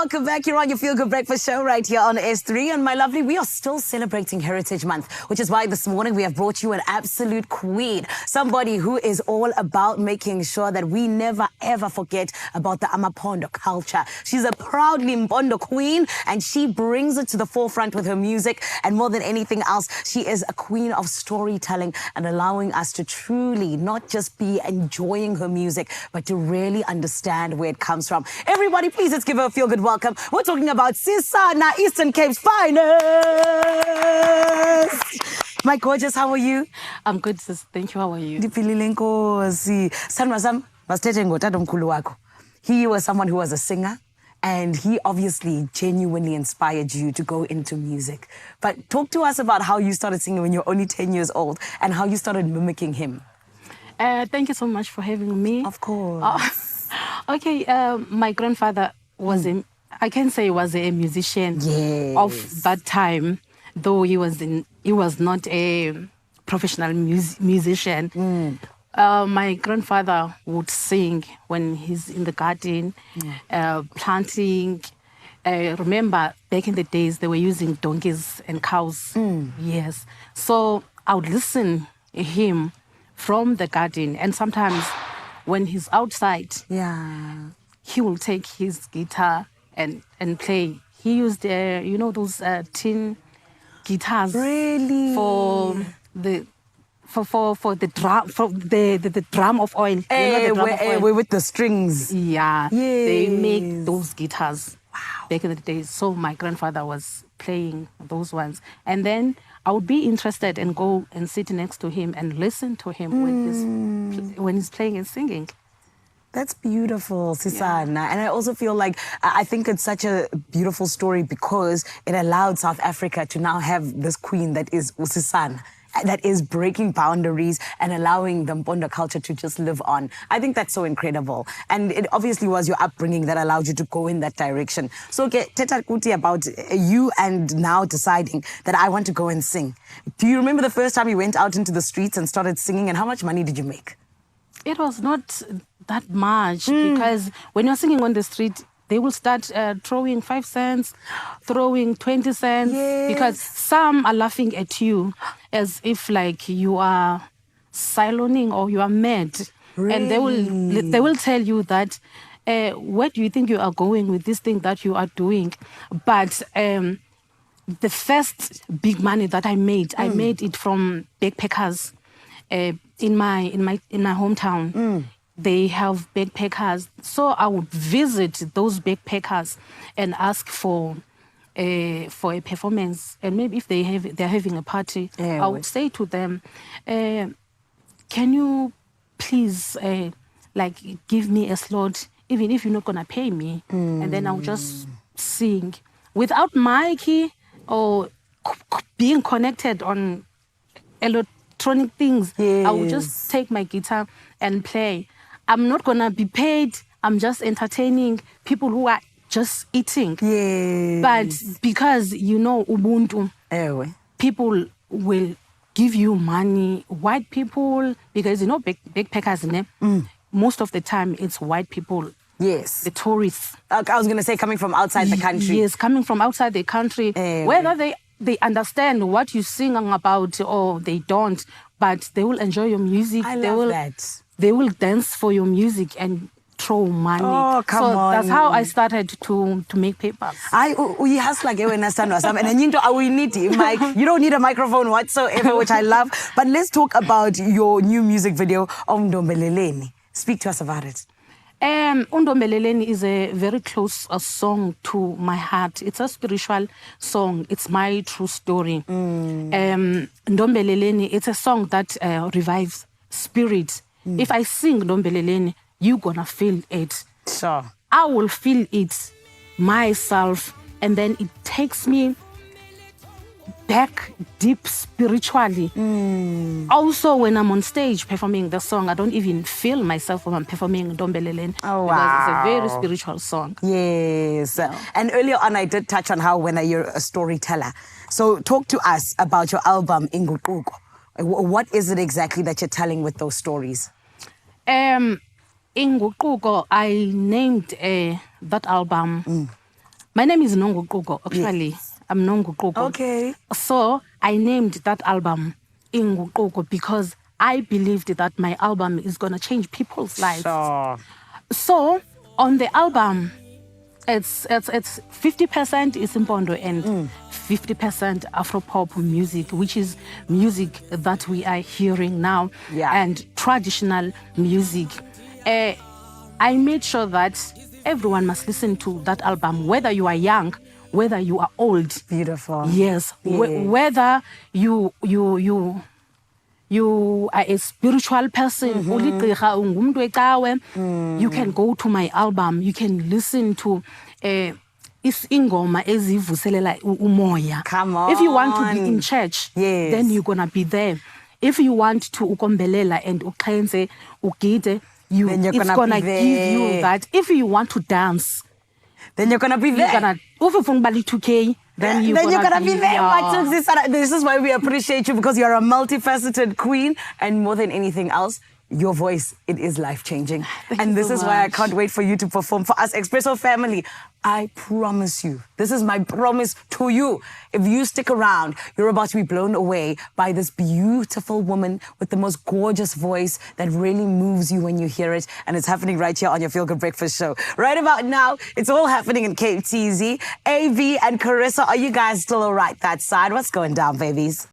welcome back. You're on your Feel Good Breakfast show right here on S3. And my lovely, we are still celebrating Heritage Month, which is why this morning we have brought you an absolute queen. Somebody who is all about making sure that we never ever forget about the Amapondo culture. She's a proudly Mpondo queen and she brings it to the forefront with her music. And more than anything else, she is a queen of storytelling and allowing us to truly not just be enjoying her music, but to really understand where it comes from. Everybody, please let's give her a feel good welcome. We're talking about Csana, Eastern Cape's finest. My gorgeous, how are you? I'm good, sis. Thank you. How are you? He was someone who was a singer, and he obviously genuinely inspired you to go into music. But talk to us about how you started singing when you were only 10 years old and how you started mimicking him. Thank you so much for having me. Of course. Okay, my grandfather was I can say was a musician of that time, though he was not a professional musician. My grandfather would sing when he's in the garden, planting. Remember, back in the days, they were using donkeys and cows. Yes. So I would listen to him from the garden. And sometimes when he's outside, he will take his guitar and play. He used, those tin guitars. Really? For the drum, the drum of oil. The drum of oil. With the strings. Yeah. Yes. They make those guitars back in the days. So my grandfather was playing those ones. And then I would be interested and go and sit next to him and listen to him when he's playing and singing. That's beautiful, Csana. And I also feel like, I think it's such a beautiful story because it allowed South Africa to now have this queen that is Csana, that is breaking boundaries and allowing the Mpondo culture to just live on. I think that's so incredible. And it obviously was your upbringing that allowed you to go in that direction. So, Teta Kuti, about you and now deciding that I want to go and sing. Do you remember the first time you went out into the streets and started singing, and how much money did you make? It was not that much because when you're singing on the street, they will start throwing 5 cents, throwing 20 cents, because some are laughing at you as if like you are siloning or you are mad. Really? And they will tell you that, where do you think you are going with this thing that you are doing? But the first big money that I made it from backpackers. In my hometown, they have backpackers. So I would visit those backpackers and ask for a performance. And maybe if they're having a party, I would say to them, can you please give me a slot, even if you're not gonna pay me, and then I'll just sing without mic or being connected on electronic things. I will just take my guitar and play. I'm not gonna be paid. I'm just entertaining people who are just eating. But because Ubuntu, people will give you money. White people, because backpackers, most of the time it's white people. Yes. The tourists. I was gonna say coming from outside the country. Yes, coming from outside the country. Whether they understand what you're singing about or they don't, but they will enjoy your music. I love that. They will dance for your music and throw money. Oh, come on. That's how I started to make papers. You don't need a microphone whatsoever, which I love. But let's talk about your new music video, Undombeleleni. Speak to us about it. Undombeleleni is a very close song to my heart. It's a spiritual song. It's my true story. Ndombeleleni, it's a song that revives spirit. If I sing Ndombeleleni, you're gonna feel it. Sure. I will feel it myself, and then it takes me back deep spiritually. Also, when I'm on stage performing the song, I don't even feel myself when I'm performing Ndombeleleni. Oh, wow. Because it's a very spiritual song. Yes. And earlier on, I did touch on how when you're a storyteller. So talk to us about your album, Inguquko. What is it exactly that you're telling with those stories? Inguquko, I named that album My name is Nonguquko, actually. Yes. I'm Nonguquko. Okay. So I named that album Inguquko because I believed that my album is going to change people's lives. Sure. So on the album, it's 50% is Amapondo and 50% Afropop music, which is music that we are hearing now, and traditional music. I made sure that everyone must listen to that album, whether you are young, whether you are old. Beautiful. Yes. Whether you are a spiritual person, you can go to my album, you can listen to ingoma ezivuselela umoya. Come on. If you want to be in church, then you're gonna be there. If you want to ukombelela and ukhenze ugide, it's gonna give you that. If you want to dance, then you're gonna be there. If you 2K, then you're gonna be there. Yeah. This is why we appreciate you, because you're a multifaceted queen, and more than anything else, your voice, it is life-changing. And this is why I can't wait for you to perform for us, Expresso family. I promise you, this is my promise to you. If you stick around, you're about to be blown away by this beautiful woman with the most gorgeous voice that really moves you when you hear it. And it's happening right here on your Feel Good Breakfast Show. Right about now, it's all happening in Cape TZ. AV and Carissa, are you guys still all right that side? What's going down, babies?